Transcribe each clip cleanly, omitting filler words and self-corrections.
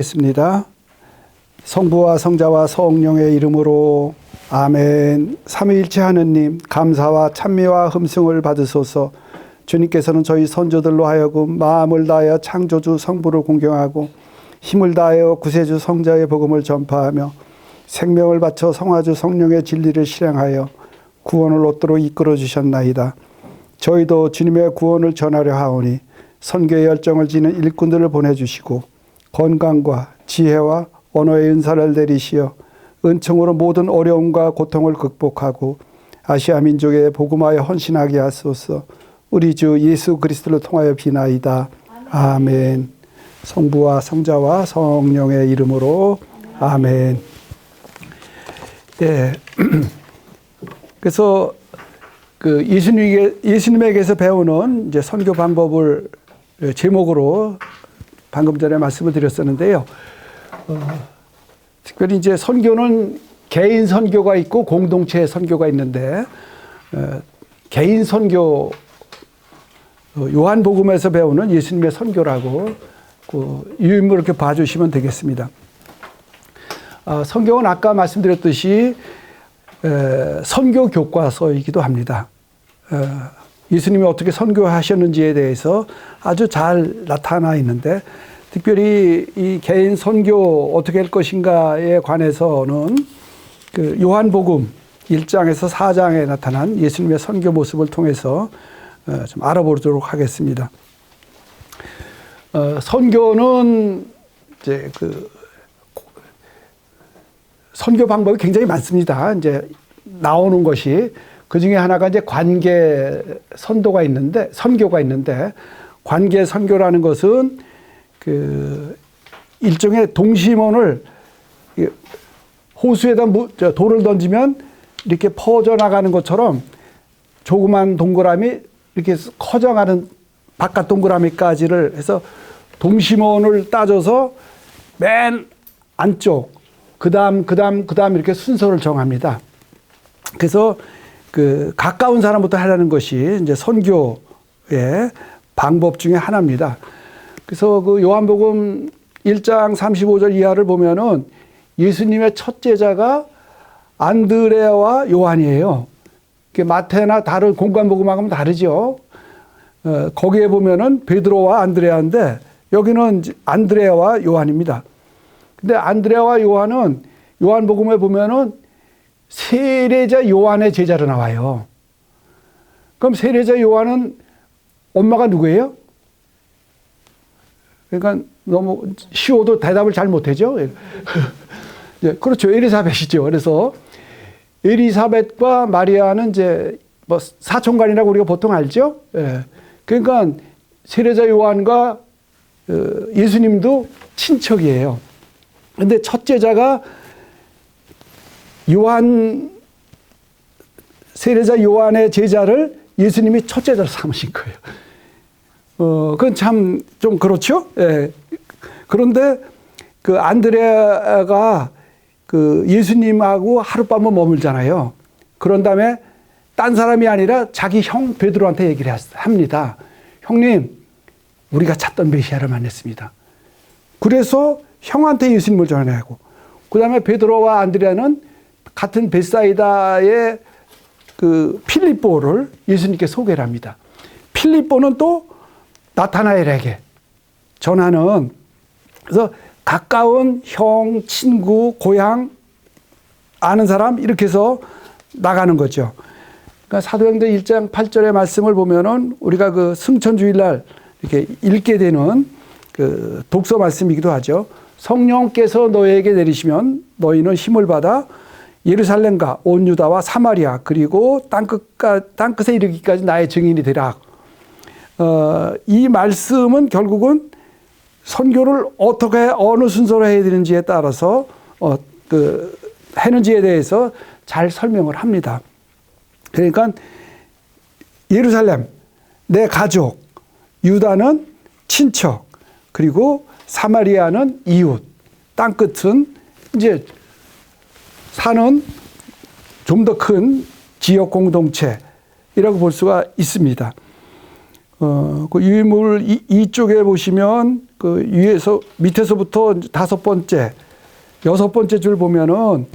겠습니다. 성부와 성자와 성령의 이름으로 아멘. 삼위일체 하느님, 감사와 찬미와 흠승을 받으소서. 주님께서는 저희 선조들로 하여금 마음을 다하여 창조주 성부를 공경하고 힘을 다하여 구세주 성자의 복음을 전파하며 생명을 바쳐 성화주 성령의 진리를 실행하여 구원을 얻도록 이끌어 주셨나이다. 저희도 주님의 구원을 전하려 하오니 선교의 열정을 지닌 일꾼들을 보내주시고 건강과 지혜와 언어의 은사를 내리시어 은총으로 모든 어려움과 고통을 극복하고 아시아 민족의 복음화에 헌신하게 하소서. 우리 주 예수 그리스도를 통하여 비나이다. 아멘. 성부와 성자와 성령의 이름으로 아멘. 네. 그래서 그 예수님에게서 배우는 이제 선교 방법을 제목으로 방금 전에 말씀을 드렸었는데요. 특별히 이제 선교는 개인 선교가 있고 공동체 선교가 있는데, 개인 선교, 요한복음에서 배우는 예수님의 선교라고 그 유인물 이렇게 봐주시면 되겠습니다. 성경은 아까 말씀드렸듯이 선교 교과서이기도 합니다. 예수님이 어떻게 선교하셨는지에 대해서 아주 잘 나타나 있는데, 특별히 이 개인 선교 어떻게 할 것인가에 관해서는 그 요한복음 1장에서 4장에 나타난 예수님의 선교 모습을 통해서 좀 알아보도록 하겠습니다. 선교는 이제 그 선교 방법이 굉장히 많습니다. 이제 나오는 것이 그 중에 하나가 이제 관계 선교가 있는데, 관계 선교라는 것은 그 일종의 동심원을 호수에다 돌을 던지면 이렇게 퍼져나가는 것처럼 조그만 동그라미 이렇게 커져가는 바깥 동그라미까지를 해서 동심원을 따져서 맨 안쪽 그다음 이렇게 순서를 정합니다. 그래서 그 가까운 사람부터 하라는 것이 이제 선교의 방법 중에 하나입니다. 그래서 그 요한복음 1장 35절 이하를 보면은 예수님의 첫 제자가 안드레아와 요한이에요. 마태나 다른 공관복음하고는 다르죠. 거기에 보면은 베드로와 안드레아인데 여기는 안드레아와 요한입니다. 근데 안드레아와 요한은 요한복음에 보면은 세례자 요한의 제자로 나와요. 그럼 세례자 요한은 엄마가 누구예요? 그러니까 너무 쉬워도 대답을 잘 못하죠. 네, 그렇죠. 엘리사벳이죠. 그래서 엘리사벳과 마리아는 이제 뭐 사촌간이라고 우리가 보통 알죠. 예. 그러니까 세례자 요한과 예수님도 친척이에요. 근데 첫 제자가 세례자 요한의 제자를 예수님이 첫 제자로 삼으신 거예요. 그건 참 좀 그렇죠? 예. 그런데 그 안드레아가 그 예수님하고 하룻밤을 머물잖아요. 그런 다음에 딴 사람이 아니라 자기 형 베드로한테 얘기를 합니다. 형님, 우리가 찾던 메시아를 만났습니다. 그래서 형한테 예수님을 전하고, 그 다음에 베드로와 안드레아는 같은 벳사이다의 그 필립보를 예수님께 소개를 합니다. 필립보는 또 나타나엘에게 전하는, 그래서 가까운 형, 친구, 고향, 아는 사람 이렇게 해서 나가는 거죠. 그러니까 사도행전 1장 8절의 말씀을 보면은 우리가 그 승천주일날 이렇게 읽게 되는 그 독서 말씀이기도 하죠. 성령께서 너희에게 내리시면 너희는 힘을 받아 예루살렘과 온 유다와 사마리아 그리고 땅끝에 이르기까지 나의 증인이 되라. 이 말씀은 결국은 선교를 어떻게 어느 순서로 해야 되는지에 따라서 하는지에 대해서 잘 설명을 합니다. 그러니까 예루살렘 내 가족, 유다는 친척, 그리고 사마리아는 이웃, 땅끝은 이제 사는 좀 더 큰 지역 공동체이라고 볼 수가 있습니다. 그 유인물 이쪽에 보시면 그 위에서 밑에서부터 5번째, 6번째 줄 보면은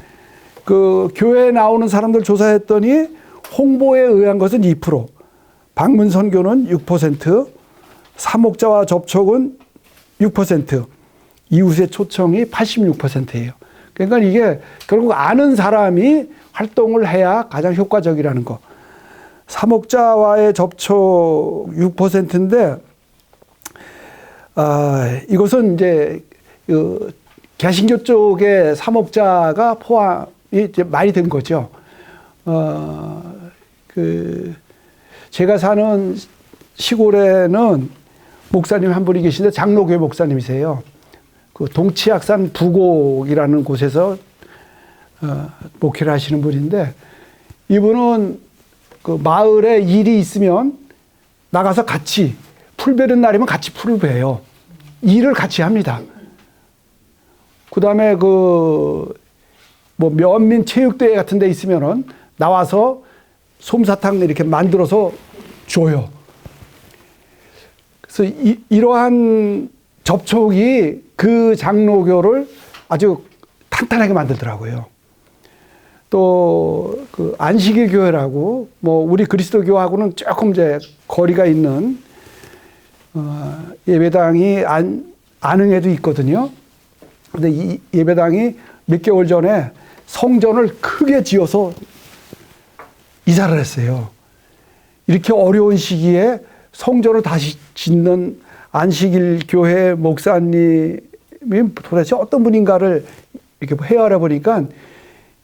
그 교회에 나오는 사람들 조사했더니 홍보에 의한 것은 2%, 방문 선교는 6%, 사목자와 접촉은 6%, 이웃의 초청이 86%예요. 그러니까 이게 결국 아는 사람이 활동을 해야 가장 효과적이라는 거. 사목자와의 접촉 6%인데, 이것은 이제 그 개신교 쪽에 사목자가 포함이 이제 많이 된 거죠. 제가 사는 시골에는 목사님 한 분이 계신데 장로교회 목사님이세요. 그 동치악산 부곡이라는 곳에서 목회를 하시는 분인데, 이분은 그 마을에 일이 있으면 나가서 같이 풀 베는 날이면 같이 풀을 베요. 일을 같이 합니다. 그 다음에 뭐 면민 체육대회 같은 데 있으면은 나와서 솜사탕 이렇게 만들어서 줘요. 그래서 이러한 접촉이 그 장로교를 아주 탄탄하게 만들더라고요. 또 그 안식일 교회라고 뭐 우리 그리스도교하고는 조금 이제 거리가 있는 예배당이 안흥에도 있거든요. 근데 이 예배당이 몇 개월 전에 성전을 크게 지어서 이사를 했어요. 이렇게 어려운 시기에 성전을 다시 짓는 안식일 교회 목사님이 도대체 어떤 분인가를 이렇게 헤아려 보니까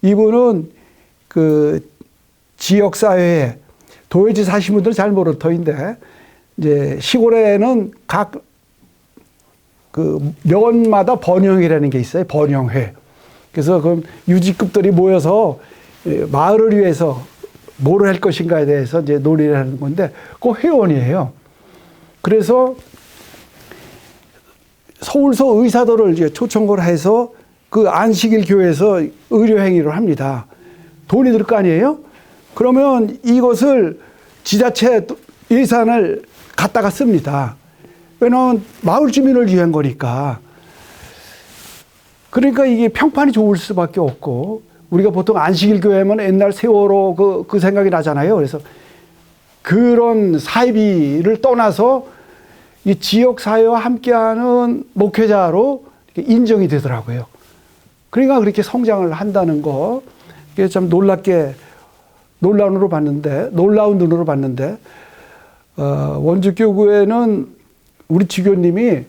이분은 그 지역사회에 도회지 사신 분들은 잘 모를 터인데, 이제 시골에는 각 그 면마다 번영회라는 게 있어요. 번영회. 그래서 그 유지급들이 모여서 마을을 위해서 뭐를 할 것인가에 대해서 이제 논의를 하는 건데, 그 회원이에요. 그래서 서울서 의사들을 이제 초청을 해서 그 안식일 교회에서 의료행위를 합니다. 돈이 들 거 아니에요? 그러면 이것을 지자체 예산을 갖다가 씁니다. 왜냐하면 마을 주민을 위한 거니까. 그러니까 이게 평판이 좋을 수밖에 없고, 우리가 보통 안식일 교회면 옛날 세월호 그 생각이 나잖아요. 그래서 그런 사이비를 떠나서 이 지역사회와 함께하는 목회자로 인정이 되더라고요. 그러니까 그렇게 성장을 한다는 거, 이게 참 놀라운 눈으로 봤는데, 원주교구에는 우리 지교님이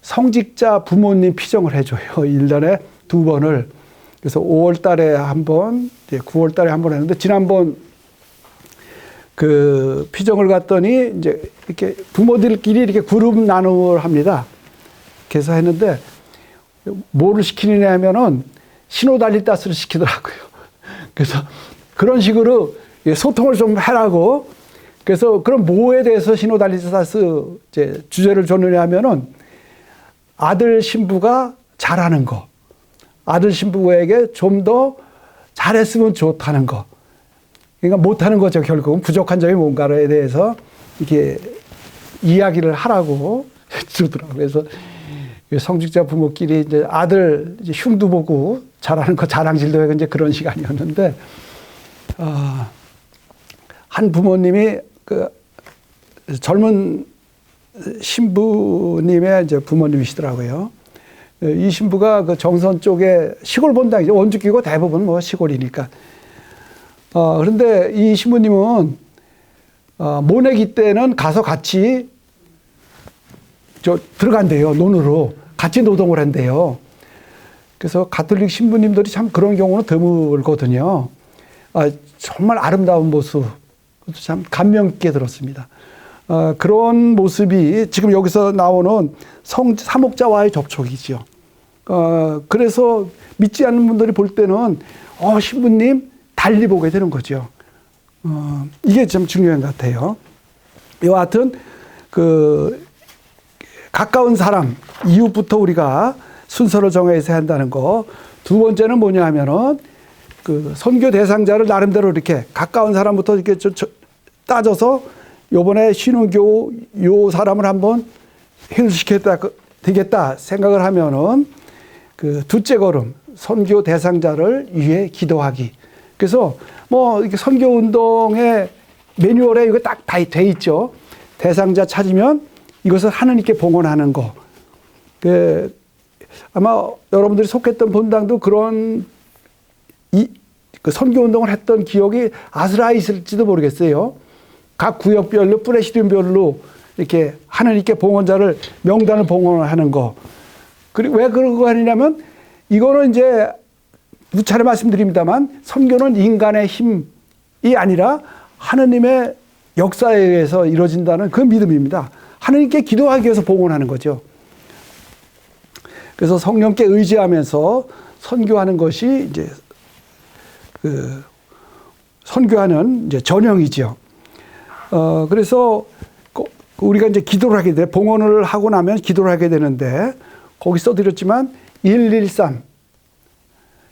성직자 부모님 피정을 해줘요. 1년에 2번을. 그래서 5월 달에 한 번, 9월 달에 한 번 했는데, 지난번 그 피정을 갔더니 이제 이렇게 부모들끼리 이렇게 그룹 나눔을 합니다. 그래서 했는데, 뭐를 시키느냐 하면은 신호달리다스를 시키더라고요. 그래서 그런 식으로 소통을 좀 하라고. 그래서 그럼 뭐에 대해서 신호달리다스 이제 주제를 줬느냐 하면은 아들 신부가 잘하는 거, 아들 신부에게 좀 더 잘했으면 좋다는 거. 그러니까 못하는 거죠. 결국은 부족한 점이 뭔가에 대해서 이렇게 이야기를 하라고 주더라고요. 그래서 성직자 부모끼리 이제 아들 이제 흉도 보고 잘하는 거 자랑질도 하고 이제 그런 시간이었는데, 한 부모님이 그 젊은 신부님의 이제 부모님이시더라고요. 이 신부가 그 정선 쪽에 시골 본당이죠. 원주교고 대부분 뭐 시골이니까. 그런데 이 신부님은 모내기 때는 가서 같이 들어간대요. 논으로. 같이 노동을 한대요. 그래서 가톨릭 신부님들이 참 그런 경우는 드물거든요. 정말 아름다운 모습, 참 감명 깊게 들었습니다. 그런 모습이 지금 여기서 나오는 사목자와의 접촉이죠. 그래서 믿지 않는 분들이 볼 때는 신부님 달리 보게 되는 거죠. 이게 참 중요한 것 같아요. 여하튼 가까운 사람, 이웃부터 우리가 순서를 정해서 한다는 거. 두 번째는 뭐냐 하면은 그 선교 대상자를 나름대로 이렇게 가까운 사람부터 이렇게 따져서 요번에 신흥교 요 사람을 한번 해소시켰다 되겠다 생각을 하면은 그 둘째 걸음 선교 대상자를 위해 기도하기. 그래서 뭐 이렇게 선교 운동의 매뉴얼에 이거 딱 다 돼 있죠. 대상자 찾으면 이것을 하느님께 봉헌하는 거. 그 아마 여러분들이 속했던 본당도 그런 그 선교 운동을 했던 기억이 아스라에 있을지도 모르겠어요. 각 구역별로 프레시든별로 이렇게 하느님께 봉헌자를 명단을 봉헌하는 거. 그리고 왜 그런 거 하느냐면 이거는 이제 누차례 말씀드립니다만 선교는 인간의 힘이 아니라 하느님의 역사에 의해서 이루어진다는 그 믿음입니다. 하느님께 기도하기 위해서 봉헌하는 거죠. 그래서 성령께 의지하면서 선교하는 것이 이제 그 선교하는 이제 전형이죠. 그래서 우리가 이제 기도를 하게 돼 봉헌을 하고 나면 기도를 하게 되는데 거기 써드렸지만 113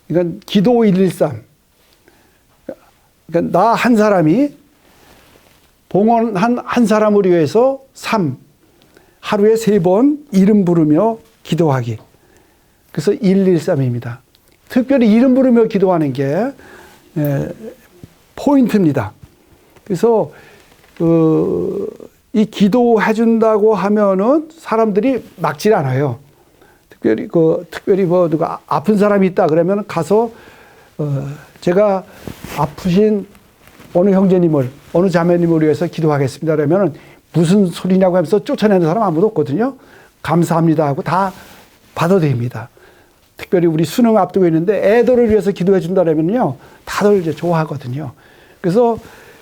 이건 기도 113 그러니까 나 한 사람이 봉헌한 한 사람을 위해서 3 하루에 3번 이름 부르며 기도하기. 그래서 113입니다. 특별히 이름 부르며 기도하는 게 포인트입니다. 그래서 이 기도해 준다고 하면은 사람들이 막질 않아요. 특별히 뭐 누가 아픈 사람이 있다 그러면 가서 제가 아프신 어느 형제님을 어느 자매님을 위해서 기도하겠습니다. 그러면은 무슨 소리냐고 하면서 쫓아내는 사람 아무도 없거든요. 감사합니다 하고 다 받아들입니다. 특별히 우리 수능 앞두고 있는데 애들을 위해서 기도해 준다면요 다들 이제 좋아하거든요. 그래서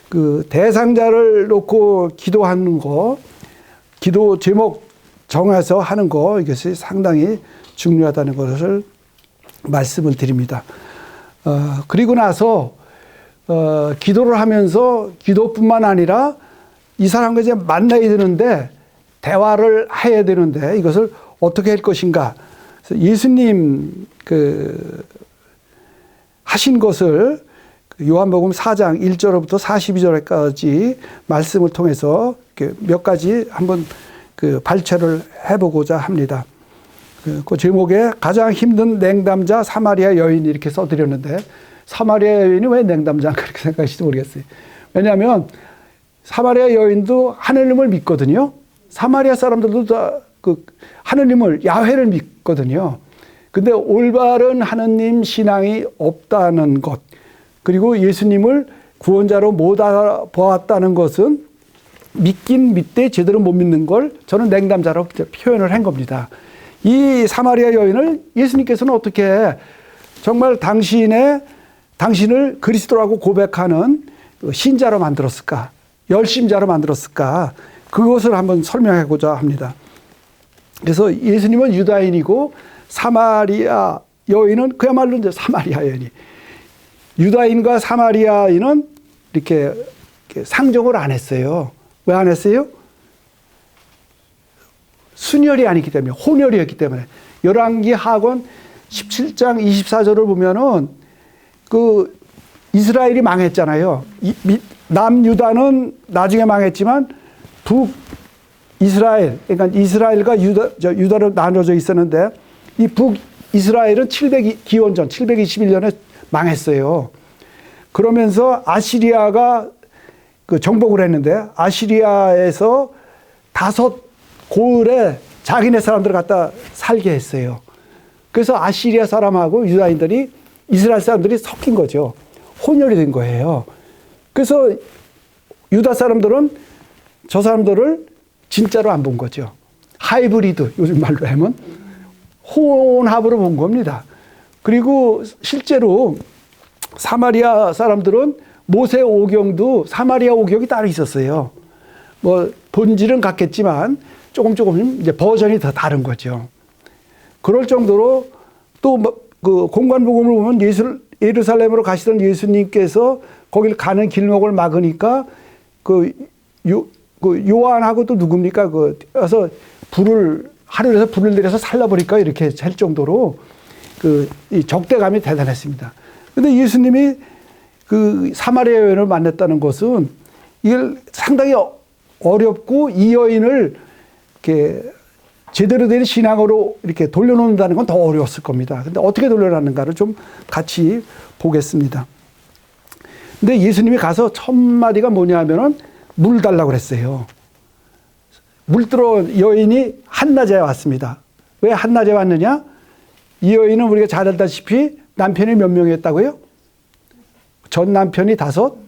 그 대상자를 놓고 기도하는 거, 기도 제목 정해서 하는 거 이것이 상당히 중요하다는 것을 말씀을 드립니다. 그리고 나서 기도를 하면서 기도뿐만 아니라 이 사람과 이제 만나야 되는데 대화를 해야 되는데 이것을 어떻게 할 것인가. 그래서 예수님 하신 것을 요한복음 4장 1절부터 42절까지 말씀을 통해서 몇 가지 한번 발췌를 해보고자 합니다. 그 제목에 가장 힘든 냉담자 사마리아 여인 이렇게 써드렸는데 사마리아 여인이 왜 냉담자인가 그렇게 생각하실지 모르겠어요. 왜냐하면 사마리아 여인도 하느님을 믿거든요. 사마리아 사람들도 다 하느님을 야훼를 믿거든요. 근데 올바른 하느님 신앙이 없다는 것 그리고 예수님을 구원자로 못 알아보았다는 것은 믿긴 믿되 제대로 못 믿는 걸 저는 냉담자라고 표현을 한 겁니다. 이 사마리아 여인을 예수님께서는 어떻게 정말 당신을 그리스도라고 고백하는 신자로 만들었을까? 열심자로 만들었을까? 그것을 한번 설명하고자 합니다. 그래서 예수님은 유다인이고 사마리아 여인은 그야말로 이제 사마리아 여인이 유다인과 사마리아인은 이렇게 상종을 안 했어요. 왜 안 했어요? 순혈이 아니기 때문에 혼혈이었기 때문에 열왕기 하권 17장 24절을 보면은 그 이스라엘이 망했잖아요. 남유다는 나중에 망했지만 북이스라엘 그러니까 이스라엘과 유다로 나눠져 있었는데 이 북이스라엘은 기원전 721년에 망했어요. 그러면서 아시리아가 정복을 했는데 아시리아에서 5 고을에 자기네 사람들을 갖다 살게 했어요. 그래서 아시리아 사람하고 유다인들이 이스라엘 사람들이 섞인 거죠. 혼혈이 된 거예요. 그래서 유다 사람들은 저 사람들을 진짜로 안 본 거죠. 하이브리드 요즘 말로 하면 혼합으로 본 겁니다. 그리고 실제로 사마리아 사람들은 모세 오경도 사마리아 오경이 따로 있었어요. 뭐 본질은 같겠지만 조금 이제 버전이 더 다른 거죠. 그럴 정도로 또 그 공관복음을 보면 예루살렘으로 가시던 예수님께서 거기를 가는 길목을 막으니까 요한하고 또 누굽니까? 그래서 하늘에서 불을 내려서 살라버릴까 이렇게 할 정도로 이 적대감이 대단했습니다. 근데 예수님이 그 사마리아 여인을 만났다는 것은 이걸 상당히 어렵고 이 여인을 이렇게 제대로 된 신앙으로 이렇게 돌려놓는다는 건 더 어려웠을 겁니다. 근데 어떻게 돌려놨는가를 좀 같이 보겠습니다. 근데 예수님이 가서 첫 마디가 뭐냐면은 물 달라고 그랬어요. 물 들어 여인이 한낮에 왔습니다. 왜 한낮에 왔느냐? 이 여인은 우리가 잘 알다시피 남편이 몇 명이었다고요? 전 남편이 5,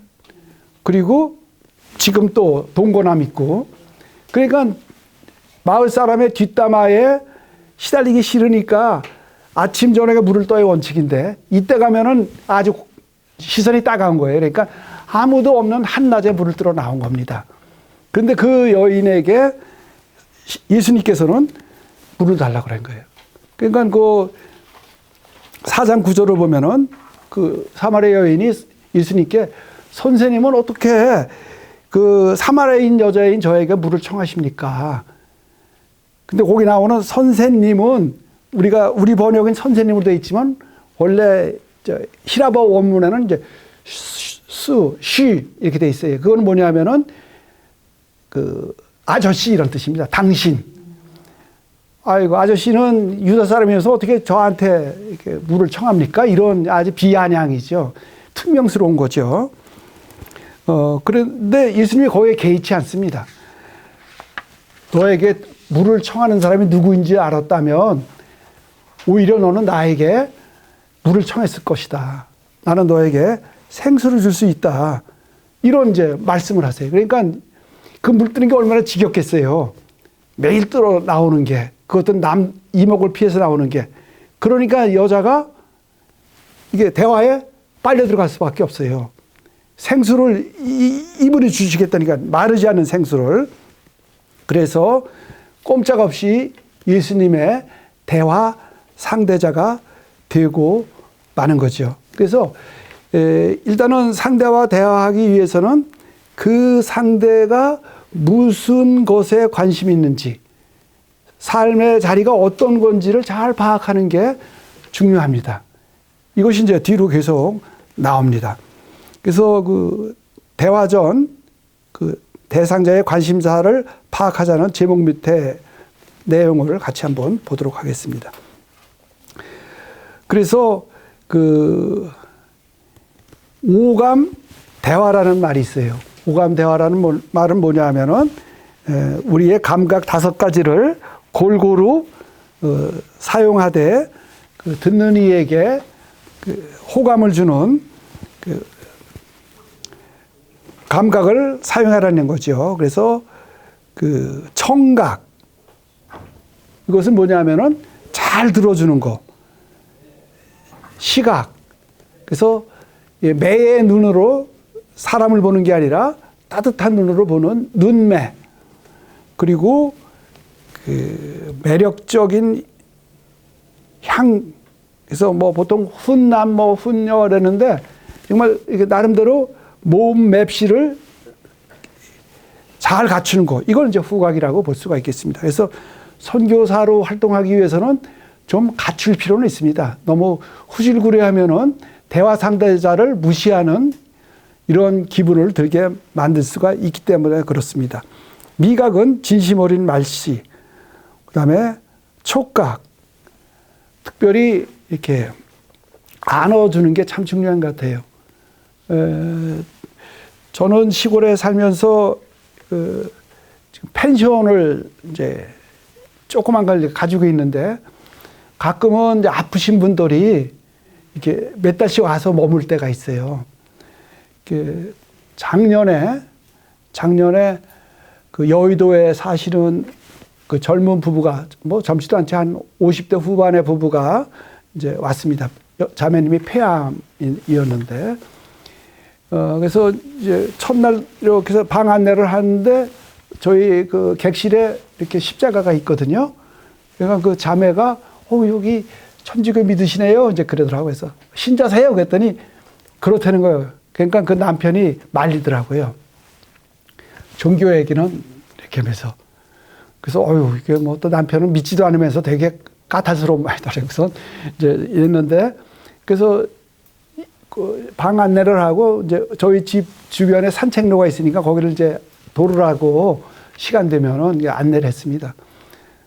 그리고 지금 또 동거남 있고, 그러니까 마을 사람의 뒷담화에 시달리기 싫으니까 아침 저녁에 물을 떠야 원칙인데 이때 가면은 아주 시선이 따가운 거예요. 그러니까 아무도 없는 한낮에 물을 들어 나온 겁니다. 그런데 그 여인에게 예수님께서는 물을 달라고 그런 거예요. 그러니까 그 4장 9절을 보면은 그 사마리아 여인이 예수님께 선생님은 어떻게 그 사마리아인 여자인 저에게 물을 청하십니까? 근데 거기 나오는 선생님은 우리 번역은 선생님으로 되어 있지만 원래 히라버 원문에는 이제 쉬 이렇게 되어 있어요. 그건 뭐냐면은 그 아저씨 이런 뜻입니다. 당신. 아이고 아저씨는 유다 사람이어서 어떻게 저한테 이렇게 물을 청합니까? 이런 아주 비아냥이죠. 퉁명스러운 거죠. 그런데 예수님이 거기에 개의치 않습니다. 너에게 물을 청하는 사람이 누구인지 알았다면 오히려 너는 나에게 물을 청했을 것이다. 나는 너에게 생수를 줄 수 있다. 이런 이제 말씀을 하세요. 그러니까 그 물 뜨는 게 얼마나 지겹겠어요. 매일 뜨러 나오는 게, 그것도 남 이목을 피해서 나오는 게. 그러니까 여자가 이게 대화에 빨려 들어갈 수밖에 없어요. 생수를 이분이 주시겠다니까 마르지 않는 생수를. 그래서 꼼짝없이 예수님의 대화 상대자가 되고 마는 거죠. 그래서 일단은 상대와 대화하기 위해서는 그 상대가 무슨 것에 관심이 있는지, 삶의 자리가 어떤 건지를 잘 파악하는 게 중요합니다. 이것이 이제 뒤로 계속 나옵니다. 그래서 그 대화 전 그 대상자의 관심사를 파악하자는 제목 밑에 내용을 같이 한번 보도록 하겠습니다. 그래서 그 오감 대화라는 말이 있어요. 오감 대화라는 말은 뭐냐 하면은 우리의 감각 5가지를 골고루 사용하되 그 듣는 이에게 그 호감을 주는 그 감각을 사용하라는 거죠. 그래서 그 청각, 이것은 뭐냐면은 잘 들어주는 거. 시각, 그래서 매의 눈으로 사람을 보는 게 아니라 따뜻한 눈으로 보는 눈매, 그리고 그 매력적인 향, 그래서 뭐 보통 훈남, 뭐 훈녀 그러는데 정말 이게 나름대로 몸 맵시를 잘 갖추는 거, 이걸 이제 후각이라고 볼 수가 있겠습니다. 그래서 선교사로 활동하기 위해서는 좀 갖출 필요는 있습니다. 너무 후질구레하면은 대화 상대자를 무시하는 이런 기분을 들게 만들 수가 있기 때문에 그렇습니다. 미각은 진심 어린 말씨, 그다음에 촉각, 특별히 이렇게 안아주는 게 참 중요한 것 같아요. 저는 시골에 살면서 지금 펜션을 이제 조그만 걸 가지고 있는데 가끔은 이제 아프신 분들이 이렇게 몇 달씩 와서 머물 때가 있어요. 작년에 그 여의도에 사시는 그 젊은 부부가 뭐 젊지도 않지 한 50대 후반의 부부가 이제 왔습니다. 자매님이 폐암이었는데 그래서 이제 첫날 이렇게 해서 방 안내를 하는데 저희 그 객실에 이렇게 십자가가 있거든요. 그러니까 그 자매가 여기 천주교 믿으시네요. 이제 그러더라고요. 그래서 신자세요? 그랬더니 그렇다는 거예요. 그러니까 그 남편이 말리더라고요. 종교 얘기는 이렇게 하면서. 그래서 이게 뭐 또 남편은 믿지도 않으면서 되게 까탈스러운 말이더라고요. 그래서 이제 이랬는데 그래서 그 방 안내를 하고 이제 저희 집 주변에 산책로가 있으니까 거기를 이제 도르라고 시간 되면은 안내를 했습니다.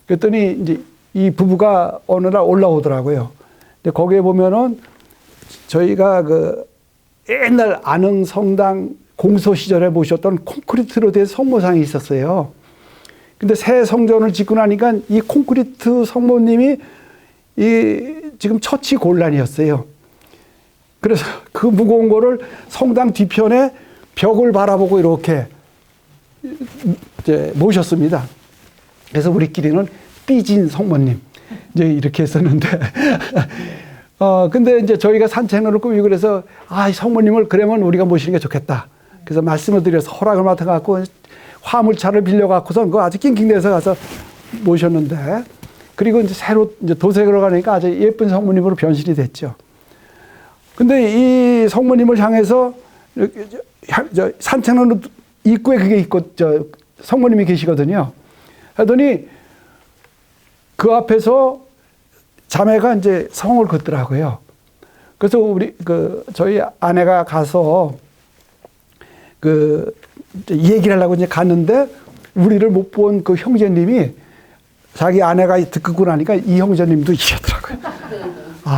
그랬더니 이제 이 부부가 어느 날 올라오더라고요. 근데 거기에 보면은 저희가 그 옛날 안흥 성당 공소 시절에 모셨던 콘크리트로 된 성모상이 있었어요. 근데 새 성전을 짓고 나니까 이 콘크리트 성모님이 지금 처치 곤란이었어요. 그래서 그 무거운 거를 성당 뒤편에 벽을 바라보고 이렇게 이제 모셨습니다. 그래서 우리끼리는 삐진 성모님 이제 이렇게 했었는데 근데 이제 저희가 산책로를 꾸미고 그래서 이 성모님을 그러면 우리가 모시는 게 좋겠다. 그래서 말씀을 드려서 허락을 맡아갖고 화물차를 빌려갖고서 그거 아주 낑낑대서 가서 모셨는데, 그리고 이제 새로 이제 도색으로 가니까 아주 예쁜 성모님으로 변신이 됐죠. 근데 이 성모님을 향해서 산책로 입구에 그게 있고 성모님이 계시거든요. 하더니 그 앞에서 자매가 이제 성을 긋더라고요. 그래서 저희 아내가 가서 이 얘기를 하려고 이제 갔는데 우리를 못 본 그 형제님이 자기 아내가 듣고 나니까 이 형제님도 이러더라고요.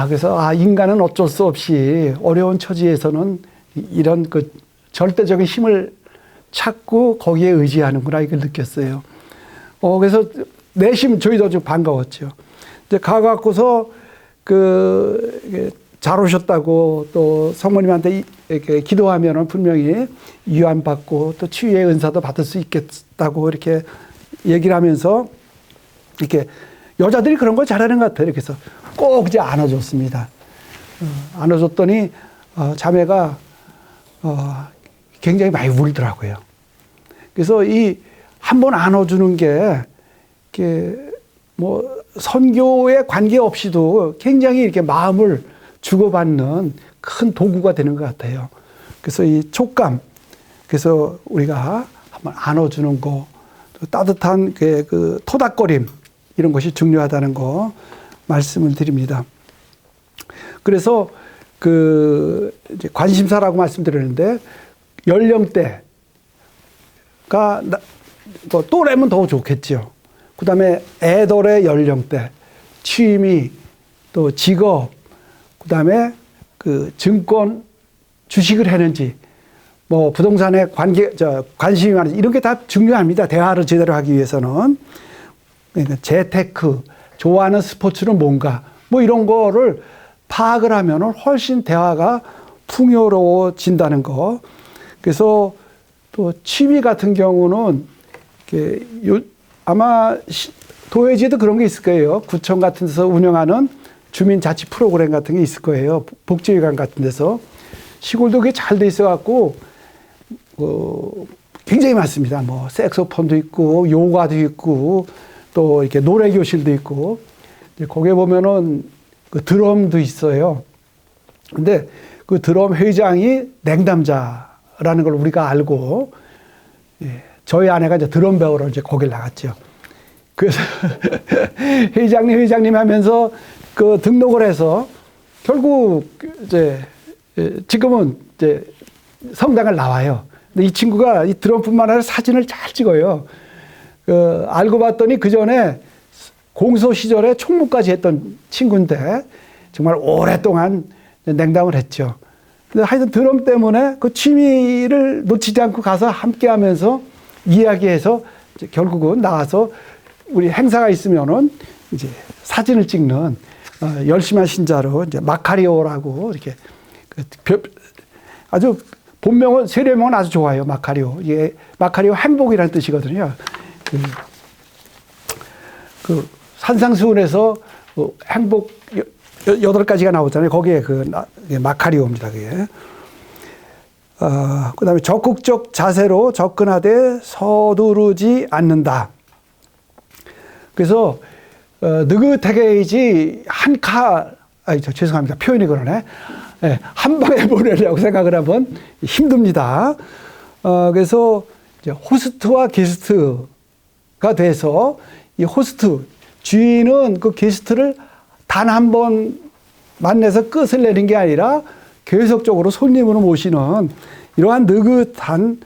그래서 인간은 어쩔 수 없이 어려운 처지에서는 이런 그 절대적인 힘을 찾고 거기에 의지하는구나 이걸 느꼈어요. 그래서 내심 저희도 좀 반가웠죠. 이제 가갖고서 잘 오셨다고 또 성모님한테 이렇게 기도하면은 분명히 위안받고 또 치유의 은사도 받을 수 있겠다고 이렇게 얘기를 하면서 이렇게 여자들이 그런 걸 잘하는 것 같아요. 그래서 꼭 이제 안아줬습니다. 안아줬더니 자매가 굉장히 많이 울더라고요. 그래서 이 한 번 안아주는 게 이렇게 뭐 선교에 관계없이도 굉장히 이렇게 마음을 주고받는 큰 도구가 되는 것 같아요. 그래서 이 촉감, 그래서 우리가 한번 안아주는 거, 또 따뜻한 그 토닥거림, 이런 것이 중요하다는 거 말씀을 드립니다. 그래서 이제 관심사라고 말씀드렸는데, 연령대가 또래면 더 좋겠죠. 그 다음에 애돌의 연령대, 취미, 또 직업, 그 다음에 증권, 주식을 했는지, 뭐 부동산에 관심이 많은지, 이런 게 다 중요합니다. 대화를 제대로 하기 위해서는. 그러니까 재테크, 좋아하는 스포츠는 뭔가, 뭐 이런 거를 파악을 하면 훨씬 대화가 풍요로워진다는 거. 그래서 또 취미 같은 경우는 아마 도회지에도 그런 게 있을 거예요. 구청 같은 데서 운영하는 주민자치 프로그램 같은 게 있을 거예요. 복지회관 같은 데서. 시골도 그게 잘 돼 있어갖고, 굉장히 많습니다. 뭐, 색소폰도 있고, 요가도 있고, 또 이렇게 노래교실도 있고, 거기에 보면은 드럼도 있어요. 근데 그 드럼 회장이 냉담자라는 걸 우리가 알고, 저희 아내가 이제 드럼 배우러 이제 거길 나갔죠. 그래서 회장님 하면서 등록을 해서 결국 지금은 성당을 나와요. 근데 이 친구가 이 드럼뿐만 아니라 사진을 잘 찍어요. 알고 봤더니 그 전에 공소 시절에 총무까지 했던 친구인데 정말 오랫동안 냉담을 했죠. 근데 하여튼 드럼 때문에 그 취미를 놓치지 않고 가서 함께 하면서 이야기해서 결국은 나와서 우리 행사가 있으면은 이제 사진을 찍는 열심한 신자로 이제 마카리오라고 이렇게 아주 본명은 세례명은 아주 좋아요. 마카리오. 이게 마카리오 행복이라는 뜻이거든요. 산상수훈에서 행복 8가지가 나오잖아요. 거기에 마카리오입니다. 그게. 그 다음에 적극적 자세로 접근하되 서두르지 않는다. 그래서, 느긋하게이지 죄송합니다. 표현이 그러네. 네, 한 방에 보내려고 생각을 하면 힘듭니다. 그래서 이제 호스트와 게스트가 돼서 이 호스트, 주인은 그 게스트를 단 한 번 만나서 끝을 내는 게 아니라 계속적으로 손님으로 모시는 이러한 느긋한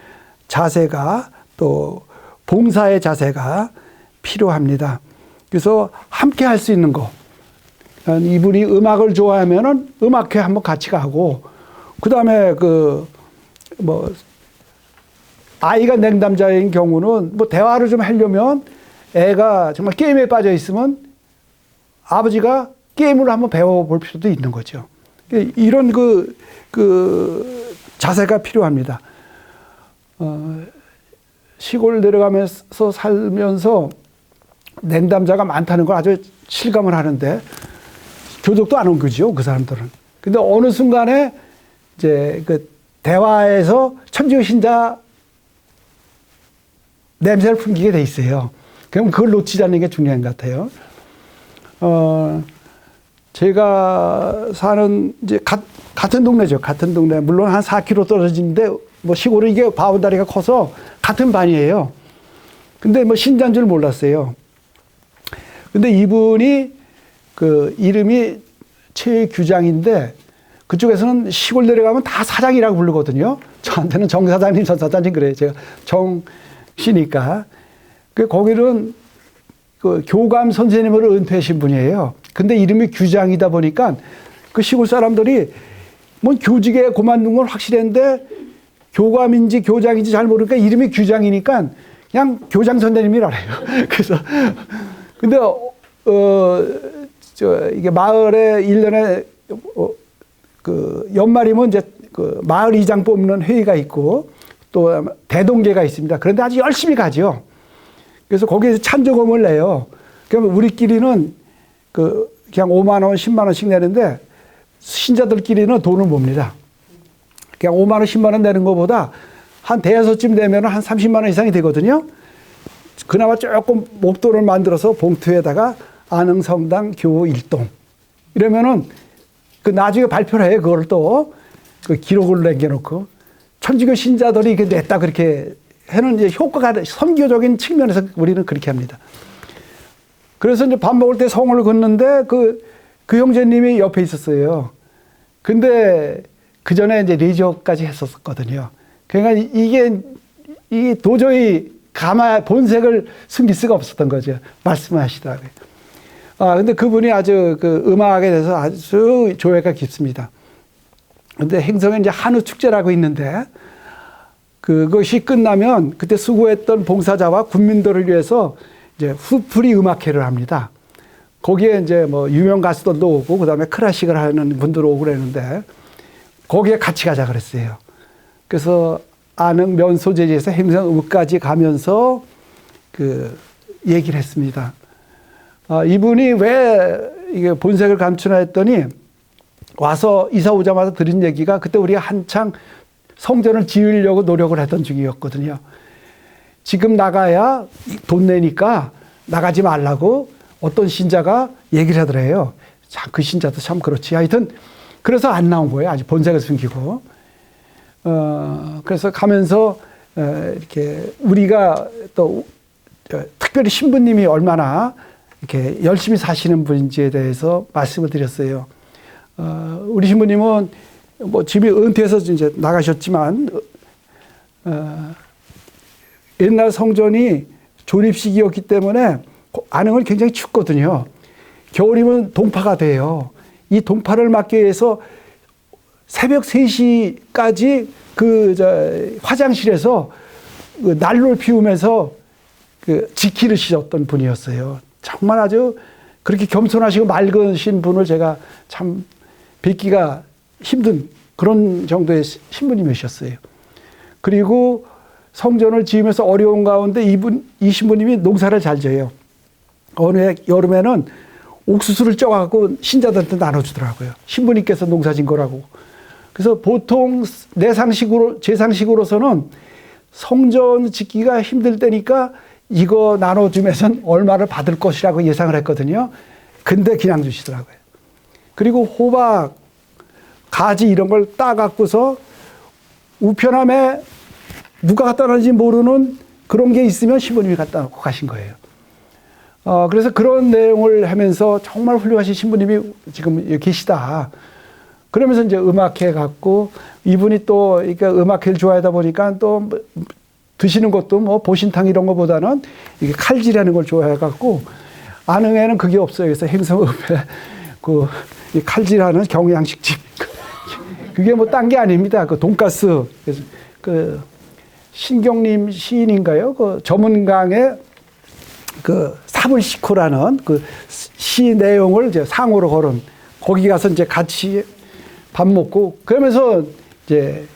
자세가 또 봉사의 자세가 필요합니다. 그래서 함께 할 수 있는 거. 이분이 음악을 좋아하면은 음악회 한번 같이 가고, 그 다음에 아이가 냉담자인 경우는 뭐 대화를 좀 하려면 애가 정말 게임에 빠져 있으면 아버지가 게임을 한번 배워볼 필요도 있는 거죠. 이런 자세가 필요합니다. 시골 내려가면서 살면서 냉담자가 많다는 걸 아주 실감을 하는데 교독도 안 온 거죠, 그 사람들은. 근데 어느 순간에 이제 그 대화에서 천주교 신자 냄새를 풍기게 돼 있어요. 그럼 그걸 놓치지 않는 게 중요한 것 같아요. 제가 사는 이제 같은 동네죠. 같은 동네. 물론 한 4km 떨어지는데 뭐 시골은 이게 바운다리가 커서 같은 반이에요. 근데 뭐 신자인 줄 몰랐어요. 근데 이분이 그 이름이 최규장인데 그쪽에서는 시골 내려가면 다 사장이라고 부르거든요. 저한테는 정 사장님, 전 사장님 그래요. 제가 정씨니까. 거기는 그 교감 선생님으로 은퇴하신 분이에요. 근데 이름이 규장이다 보니까 그 시골 사람들이 뭐 교직에 그만둔 건 확실했는데 교감인지 교장인지 잘 모르니까 이름이 규장이니까 그냥 교장 선생님이라 그래요. 그래서 근데 이게 마을에 1년에 그 연말이면 이제 그 마을 이장 뽑는 회의가 있고 또 대동계가 있습니다. 그런데 아주 열심히 가죠. 그래서 거기에서 찬조금을 내요. 그러면 우리끼리는 그냥 5만 원, 10만 원씩 내는데 신자들끼리는 돈을 봅니다. 그냥 5만 원, 10만 원 내는 것보다 한 대여섯쯤 되면 한 30만 원 이상이 되거든요. 그나마 조금 목돈을 만들어서 봉투에다가 안흥성당 교 1동 이러면은 그 나중에 발표를 해요. 그걸 또 그 기록을 남겨놓고 천주교 신자들이 이렇게 냈다 그렇게 해는 이제 효과가 선교적인 측면에서 우리는 그렇게 합니다. 그래서 이제 밥 먹을 때 성을 걷는데 그 형제님이 옆에 있었어요. 근데 그 전에 이제 레이저까지 했었거든요. 그러니까 이게 도저히 본색을 숨길 수가 없었던 거죠. 말씀하시더라고요. 근데 그분이 아주 그 음악에 대해서 아주 조예가 깊습니다. 근데 행성에 이제 한우 축제라고 있는데 그것이 끝나면 그때 수고했던 봉사자와 군민들을 위해서 이제 후프리 음악회를 합니다. 거기에 이제 뭐 유명 가수들도 오고 그다음에 클래식을 하는 분들 오고 그랬는데 거기에 같이 가자 그랬어요. 그래서 안흥 면소재지에서 행성읍까지 가면서 그 얘기를 했습니다. 이분이 왜 이게 본색을 감추나 했더니 와서 이사 오자마자 들은 얘기가 그때 우리가 한창 성전을 지으려고 노력을 했던 중이었거든요. 지금 나가야 돈 내니까 나가지 말라고 어떤 신자가 얘기를 하더래요. 참, 그 신자도 참 그렇지. 하여튼 그래서 안 나온 거예요. 아직 본색을 숨기고. 그래서 가면서 이렇게 우리가 또 특별히 신부님이 얼마나 이렇게 열심히 사시는 분인지에 대해서 말씀을 드렸어요. 우리 신부님은 뭐 집이 은퇴해서 이제 나가셨지만 옛날 성전이 조립식이었기 때문에 안흥은 굉장히 춥거든요. 겨울이면 동파가 돼요. 이 동파를 막기 위해서 새벽 3시까지 화장실에서 난로를 피우면서 지키시던 분이었어요. 정말 아주 그렇게 겸손하시고 맑으신 분을 제가 참 뵙기가 힘든 그런 정도의 신부님이셨어요. 그리고 성전을 지으면서 어려운 가운데 이 신부님이 농사를 잘 지어요. 어느 여름에는 옥수수를 쪄갖고 신자들한테 나눠주더라고요. 신부님께서 농사 진 거라고. 그래서 보통 제 상식으로서는 성전 짓기가 힘들 때니까 이거 나눠주면서 얼마를 받을 것이라고 예상을 했거든요. 근데 그냥 주시더라고요. 그리고 호박, 가지 이런 걸 따갖고서 우편함에 누가 갖다 놨는지 모르는 그런 게 있으면 신부님이 갖다 놓고 가신 거예요. 그래서 그런 내용을 하면서 정말 훌륭하신 신부님이 지금 여기 계시다. 그러면서 이제 음악회 갔고 이분이 또 그러니까 음악회를 좋아하다 보니까 또 드시는 것도 뭐 보신탕 이런 거보다는 이게 칼질하는 걸 좋아해갖고 안흥에는 그게 없어요. 그래서 행성읍에 그 칼질하는 경양식집 그게 뭐 딴 게 아닙니다. 그 돈가스 그래서 그 신경림 시인인가요? 그 저문강의 그 사불식후라는 그 시 내용을 이제 상으로 걸은 거기 가서 이제 같이 밥 먹고 그러면서 이제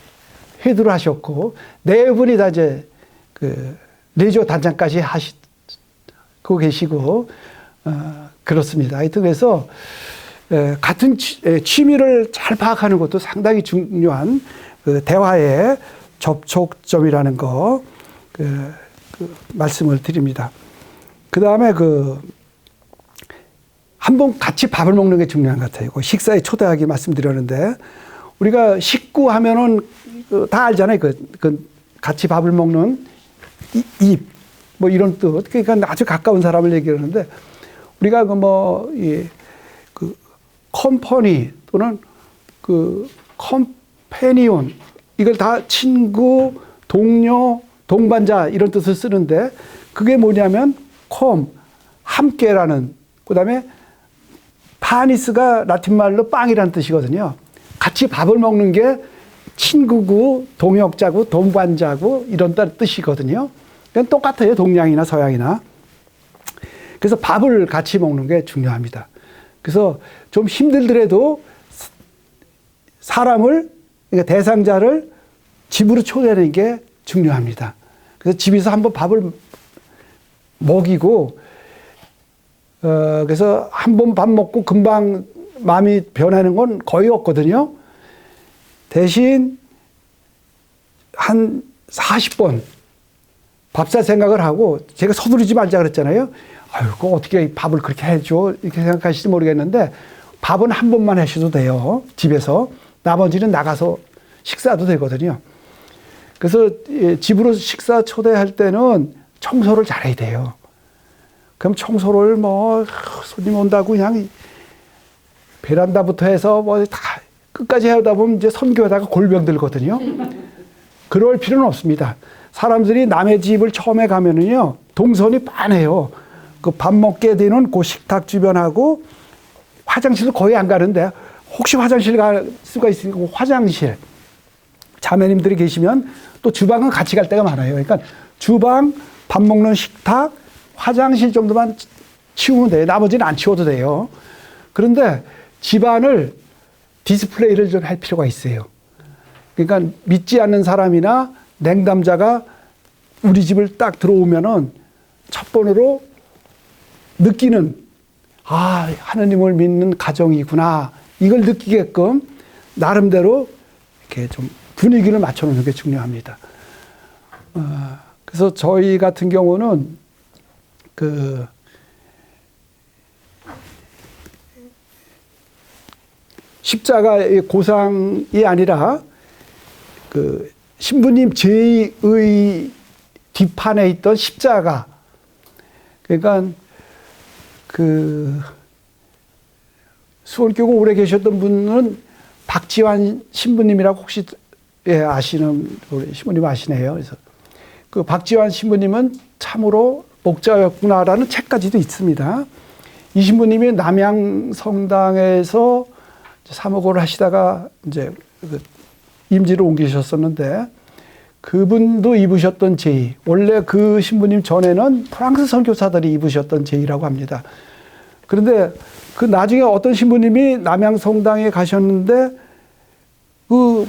회두를 하셨고 네 분이 다 이제 그 내조 단장까지 하시고 계시고 그렇습니다. 하여튼 그래서 같은 취미를 잘 파악하는 것도 상당히 중요한 그 대화의 접촉점이라는 거 그 말씀을 드립니다. 그 다음에 한번 같이 밥을 먹는 게 중요한 것 같아요. 식사에 초대하기 말씀드렸는데 우리가 식구 하면은 다 알잖아요. 같이 밥을 먹는 입 뭐 이런 뜻. 그러니까 아주 가까운 사람을 얘기하는데 우리가 컴퍼니 또는 컴패니온 이걸 다 친구, 동료, 동반자 이런 뜻을 쓰는데 그게 뭐냐면 함께라는 그다음에 파니스가 라틴 말로 빵이라는 뜻이거든요. 같이 밥을 먹는 게 친구고 동역자고 동반자고 이런 뜻이거든요. 그건 똑같아요. 동양이나 서양이나. 그래서 밥을 같이 먹는 게 중요합니다. 그래서 좀 힘들더라도 사람을 그러니까 대상자를 집으로 초대하는 게 중요합니다. 그래서 집에서 한번 밥을 먹이고 그래서 한 번 밥 먹고 금방 마음이 변하는 건 거의 없거든요. 대신 한 40번 밥 살 생각을 하고 제가 서두르지 말자 그랬잖아요. 아유, 그거 어떻게 밥을 그렇게 해줘? 이렇게 생각하실지 모르겠는데 밥은 한 번만 하셔도 돼요. 집에서. 나머지는 나가서 식사도 되거든요. 그래서 집으로 식사 초대할 때는 청소를 잘해야 돼요. 그럼 청소를 손님 온다고 그냥 베란다부터 해서 다 끝까지 하다 보면 이제 선교하다가 골병 들거든요. 그럴 필요는 없습니다. 사람들이 남의 집을 처음에 가면은요, 동선이 빤해요. 그 밥 먹게 되는 그 식탁 주변하고 화장실도 거의 안 가는데 혹시 화장실 갈 수가 있으니까 화장실 자매님들이 계시면 또 주방은 같이 갈 때가 많아요. 그러니까 주방, 밥 먹는 식탁, 화장실 정도만 치우면 돼요. 나머지는 안 치워도 돼요. 그런데 집안을 디스플레이를 좀 할 필요가 있어요. 그러니까 믿지 않는 사람이나 냉담자가 우리 집을 딱 들어오면은 첫 번으로 느끼는 하느님을 믿는 가정이구나 이걸 느끼게끔 나름대로 이렇게 좀 분위기를 맞춰놓는 게 중요합니다. 그래서 저희 같은 경우는 십자가의 고상이 아니라 신부님 제의 뒷판에 있던 십자가. 그러니까 수원교구 오래 계셨던 분은 박지환 신부님이라고 혹시 아시는 우리 신부님 아시네요. 그래서 그 박지환 신부님은 참으로 목자였구나라는 책까지도 있습니다. 이 신부님이 남양성당에서 사목을 하시다가 이제 임지로 옮기셨었는데 그분도 입으셨던 제의, 원래 그 신부님 전에는 프랑스 선교사들이 입으셨던 제의라고 합니다. 그런데 나중에 어떤 신부님이 남양성당에 가셨는데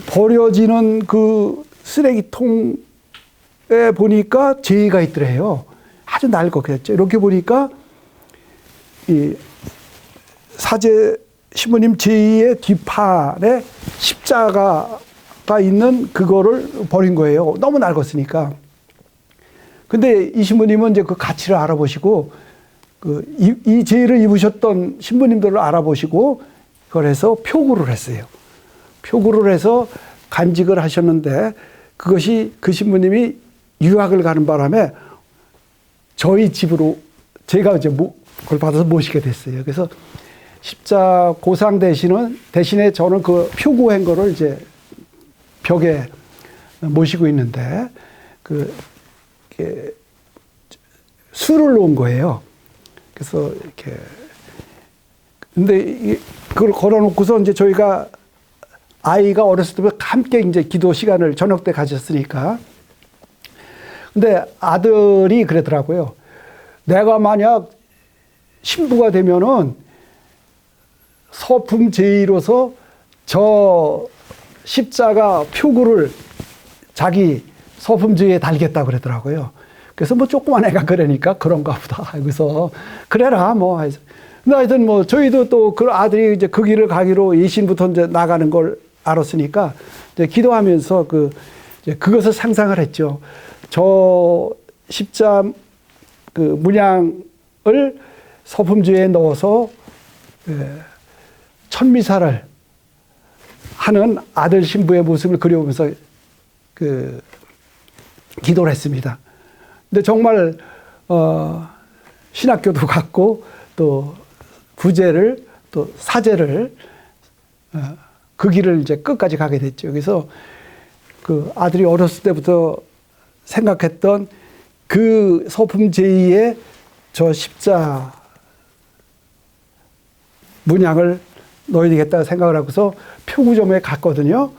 버려지는 쓰레기통에 보니까 제의가 있더래요. 아주 낡았겠죠. 이렇게 보니까 이 사제 신부님 제의의 뒷판에 십자가가 있는 그거를 버린 거예요. 너무 낡았으니까. 근데 이 신부님은 이제 그 가치를 알아보시고 이 제의를 입으셨던 신부님들을 알아보시고 그걸 해서 표구를 했어요. 표구를 해서 간직을 하셨는데 그것이 그 신부님이 유학을 가는 바람에 저희 집으로 제가 이제 그걸 받아서 모시게 됐어요. 그래서 십자 고상 대신에 저는 그 표구한 거를 이제 벽에 모시고 있는데 이렇게 술을 놓은 거예요. 그래서 이렇게 근데 그걸 걸어놓고서 이제 저희가 아이가 어렸을 때부터 함께 이제 기도 시간을 저녁 때 가졌으니까. 근데 아들이 그러더라고요. 내가 만약 신부가 되면은 서품 제의로서 저 십자가 표구를 자기 서품 제의에 달겠다 그러더라고요. 그래서 뭐 조그만 애가 그러니까 그런가 보다. 그래서 그래라 뭐. 근데 하여튼 뭐 저희도 또 그 아들이 이제 그 길을 가기로 예신부터 이제 나가는 걸 알았으니까 이제 기도하면서 이제 그것을 상상을 했죠. 저 십자 그 문양을 서품주에 넣어서 천미사를 하는 아들 신부의 모습을 그려보면서 기도를 했습니다. 근데 정말 신학교도 갔고 또 구제를 또 사제를 그 길을 이제 끝까지 가게 됐죠. 그래서 그 아들이 어렸을 때부터 생각했던 그 서품 제의의 저 십자 문양을 넣어야 되겠다 생각을 하고서 표구점에 갔거든요.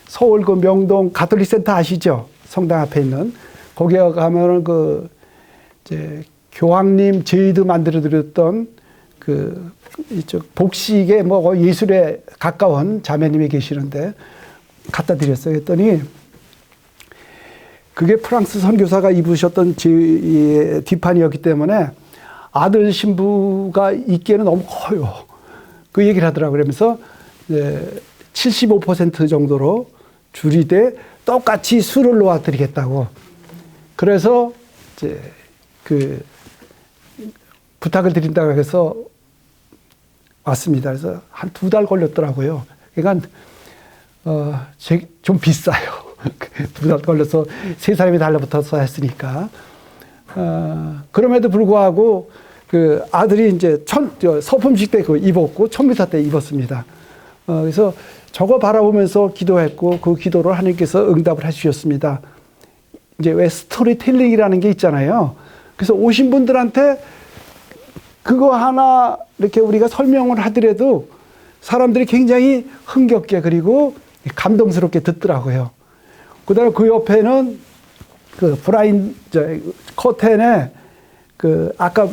서울 그 명동 가톨릭 센터 아시죠? 성당 앞에 있는. 거기에 가면은 이제 교황님 제의도 만들어 드렸던 이쪽 복식의 뭐 예술에 가까운 자매님이 계시는데 갖다 드렸어요. 했더니 그게 프랑스 선교사가 입으셨던 제의의 뒷판이었기 때문에 아들 신부가 입기에는 너무 커요. 그 얘기를 하더라고요. 그러면서 75% 정도로 줄이되 똑같이 술을 놓아 드리겠다고. 그래서 이제 부탁을 드린다고 해서 왔습니다. 그래서 한 2달 걸렸더라고요. 그러니까 좀 비싸요. 2달 걸려서 3사람이 달라붙어서 했으니까. 그럼에도 불구하고 그 아들이 이제 서품식 때 입었고 천미사 때 입었습니다. 그래서 저거 바라보면서 기도했고 그 기도를 하나님께서 응답을 해주셨습니다. 이제 왜 스토리텔링이라는 게 있잖아요. 그래서 오신 분들한테 그거 하나 이렇게 우리가 설명을 하더라도 사람들이 굉장히 흥겹게 그리고 감동스럽게 듣더라고요. 그다음에 그 옆에는 커튼에 아까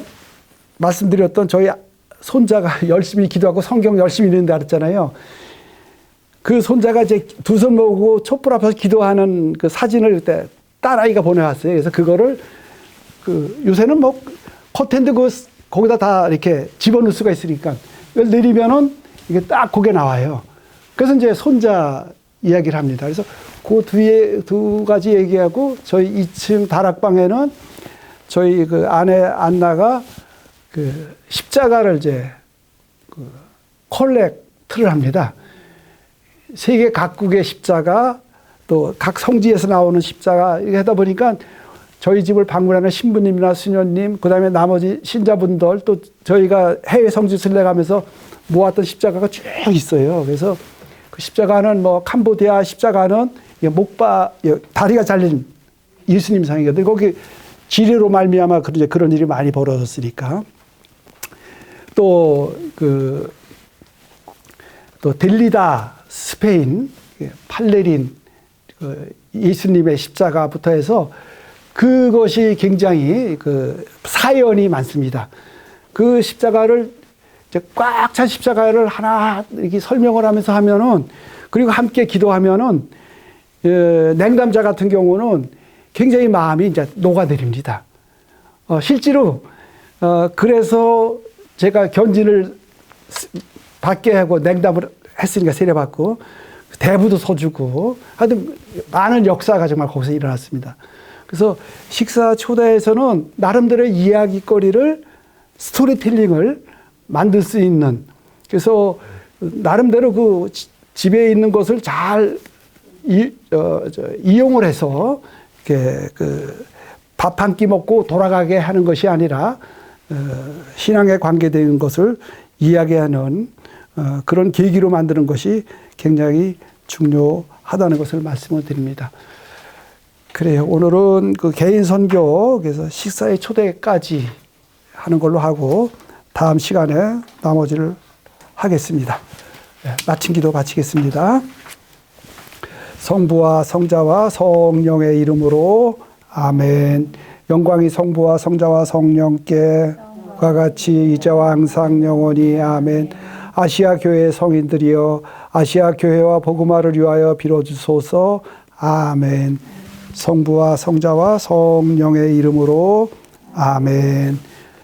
말씀드렸던 저희 손자가 열심히 기도하고 성경 열심히 읽는다 그랬잖아요. 그 손자가 이제 두 손 모으고 촛불 앞에서 기도하는 그 사진을 그때 딸아이가 보내왔어요. 그래서 그거를 요새는 뭐 커튼도 거기다 다 이렇게 집어넣을 수가 있으니까 이걸 내리면은 이게 딱 그게 나와요. 그래서 이제 손자 이야기를 합니다. 그래서 그 뒤에 두 가지 얘기하고 저희 2층 다락방에는 저희 그 아내 안나가 십자가를 이제 콜렉트를 합니다. 세계 각국의 십자가 또 각 성지에서 나오는 십자가 이렇게 하다 보니까 저희 집을 방문하는 신부님이나 수녀님 그다음에 나머지 신자분들 또 저희가 해외 성지 순례가면서 모았던 십자가가 쭉 있어요. 그래서 그 십자가는 뭐 캄보디아 십자가는 다리가 잘린 예수님 상이거든요. 거기 지뢰로 말미암아 그런 일이 많이 벌어졌으니까. 또 델리다 스페인 팔레린 예수님의 십자가부터 해서 그것이 굉장히 사연이 많습니다. 그 십자가를 꽉 찬 십자가를 하나 이렇게 설명을 하면서 하면은 그리고 함께 기도하면은 냉담자 같은 경우는 굉장히 마음이 이제 녹아내립니다. 실제로 그래서 제가 견진을 받게 하고 냉담을 했으니까 세례받고 대부도 서주고 하여튼 많은 역사가 정말 거기서 일어났습니다. 그래서 식사 초대에서는 나름대로의 이야기거리를 스토리텔링을 만들 수 있는 그래서 나름대로 그 집에 있는 것을 잘 이용을 해서 이렇게 밥 한 끼 먹고 돌아가게 하는 것이 아니라 신앙에 관계되는 것을 이야기하는 그런 계기로 만드는 것이 굉장히 중요하다는 것을 말씀을 드립니다. 그래요. 오늘은 그 개인 선교, 그래서 식사의 초대까지 하는 걸로 하고 다음 시간에 나머지를 하겠습니다. 마친 기도 바치겠습니다. 성부와 성자와 성령의 이름으로 아멘. 영광이 성부와 성자와 성령께 과 같이 이제와 항상 영원히 아멘. 아시아 교회 성인들이여 아시아 교회와 복음화를 위하여 빌어주소서 아멘. 성부와 성자와 성령의 이름으로 아멘.